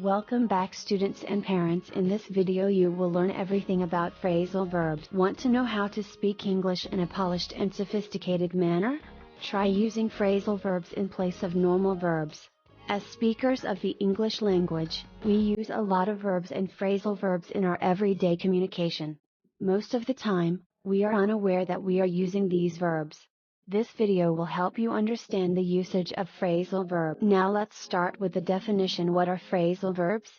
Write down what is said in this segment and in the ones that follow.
Welcome back students and parents. In this video you will learn everything about phrasal verbs. Want to know how to speak English in a polished and sophisticated manner? Try using phrasal verbs in place of normal verbs. As speakers of the English language, we use a lot of verbs and phrasal verbs in our everyday communication. Most of the time, we are unaware that we are using these verbs. This video will help you understand the usage of phrasal verb. Now let's start with the definition. What are phrasal verbs?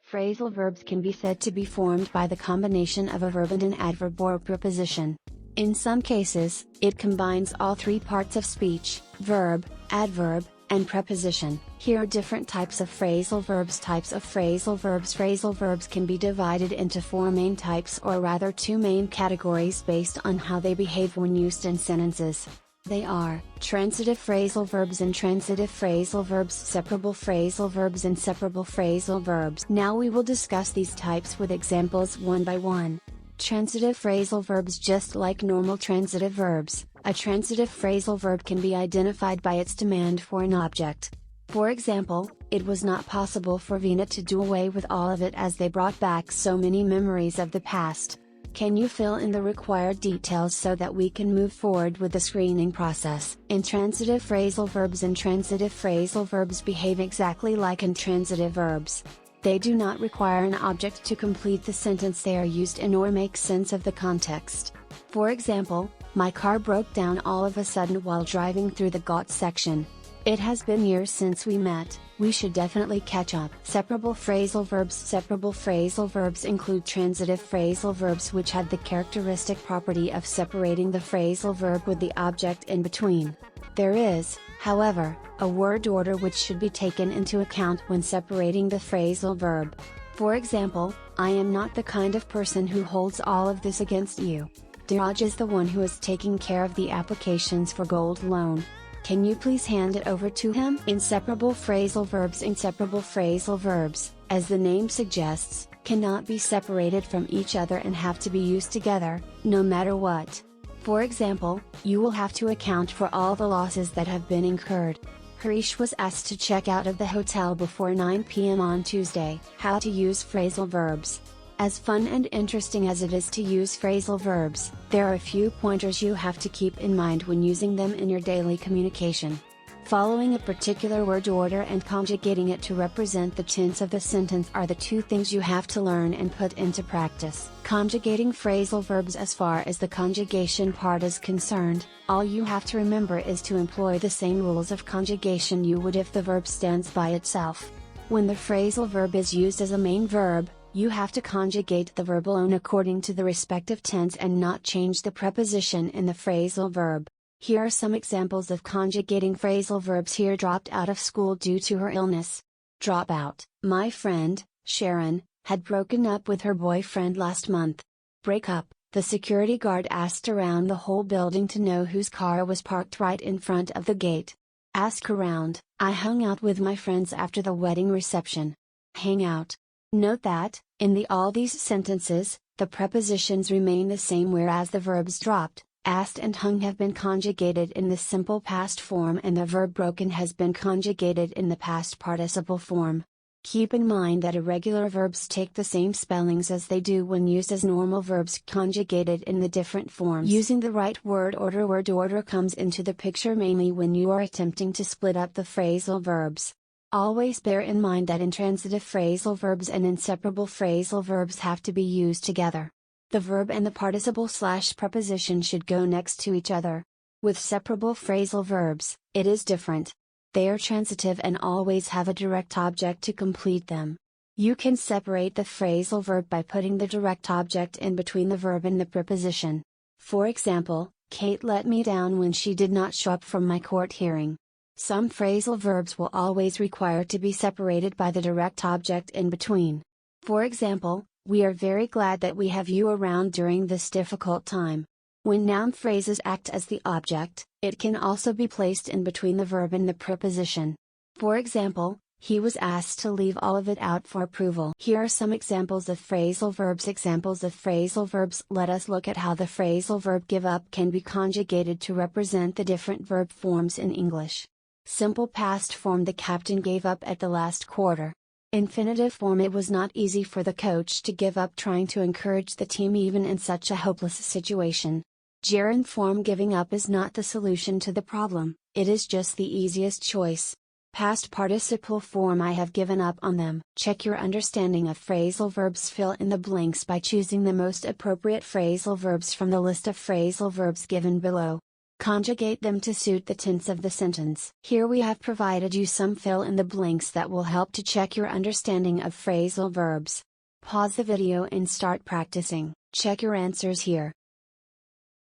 Phrasal verbs can be said to be formed by the combination of a verb and an adverb or preposition. In some cases, it combines all three parts of speech: verb, adverb, and preposition. Here are different types of phrasal verbs. Types of phrasal verbs. Phrasal verbs can be divided into four main types, or rather two main categories based on how they behave when used in sentences. They are transitive phrasal verbs, intransitive phrasal verbs, separable phrasal verbs, and separable phrasal verbs. Now we will discuss these types with examples one by one. Transitive phrasal verbs. Just like normal transitive verbs, a transitive phrasal verb can be identified by its demand for an object. For example, it was not possible for Vina to do away with all of it as they brought back so many memories of the past. Can you fill in the required details so that we can move forward with the screening process? Intransitive phrasal verbs. Intransitive phrasal verbs behave exactly like intransitive verbs. They do not require an object to complete the sentence. They are used in or make sense of the context. For example, my car broke down all of a sudden while driving through the got section. It has been years since we met, we should definitely catch up. Separable phrasal verbs. Separable phrasal verbs include transitive phrasal verbs which have the characteristic property of separating the phrasal verb with the object in between. There is, however, a word order which should be taken into account when separating the phrasal verb. For example, I am not the kind of person who holds all of this against you. Diraj is the one who is taking care of the applications for gold loan. Can you please hand it over to him? Inseparable phrasal verbs. Inseparable phrasal verbs, as the name suggests, cannot be separated from each other and have to be used together, no matter what. For example, you will have to account for all the losses that have been incurred. Harish was asked to check out of the hotel before 9 p.m. on Tuesday. How to use phrasal verbs. As fun and interesting as it is to use phrasal verbs, there are a few pointers you have to keep in mind when using them in your daily communication. Following a particular word order and conjugating it to represent the tense of the sentence are the two things you have to learn and put into practice. Conjugating phrasal verbs. As far as the conjugation part is concerned, all you have to remember is to employ the same rules of conjugation you would if the verb stands by itself. When the phrasal verb is used as a main verb, you have to conjugate the verb alone according to the respective tense and not change the preposition in the phrasal verb. Here are some examples of conjugating phrasal verbs. Here, dropped out of school due to her illness. Drop out. My friend, Sharon, had broken up with her boyfriend last month. Break up. The security guard asked around the whole building to know whose car was parked right in front of the gate. Ask around. I hung out with my friends after the wedding reception. Hang out. Note that, in all these sentences, the prepositions remain the same, whereas the verbs dropped, asked and hung have been conjugated in the simple past form and the verb broken has been conjugated in the past participle form. Keep in mind that irregular verbs take the same spellings as they do when used as normal verbs conjugated in the different forms. Using the right word order comes into the picture mainly when you are attempting to split up the phrasal verbs. Always bear in mind that intransitive phrasal verbs and inseparable phrasal verbs have to be used together. The verb and the participle/preposition should go next to each other. With separable phrasal verbs, it is different. They are transitive and always have a direct object to complete them. You can separate the phrasal verb by putting the direct object in between the verb and the preposition. For example, Kate let me down when she did not show up for my court hearing. Some phrasal verbs will always require to be separated by the direct object in between. For example, we are very glad that we have you around during this difficult time. When noun phrases act as the object, it can also be placed in between the verb and the preposition. For example, he was asked to leave all of it out for approval. Here are some examples of phrasal verbs. Examples of phrasal verbs. Let us look at how the phrasal verb give up can be conjugated to represent the different verb forms in English. Simple past form: the captain gave up at the last quarter. Infinitive form. It was not easy for the coach to give up trying to encourage the team even in such a hopeless situation. Gerund form. Giving up is not the solution to the problem, it is just the easiest choice. Past participle form. I have given up on them. Check your understanding of phrasal verbs. Fill in the blanks by choosing the most appropriate phrasal verbs from the list of phrasal verbs given below. Conjugate them to suit the tense of the sentence. Here we have provided you some fill in the blanks that will help to check your understanding of phrasal verbs. Pause the video and start practicing. Check your answers here.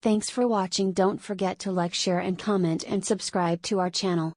Thanks for watching. Don't forget to like, share and comment and subscribe to our channel.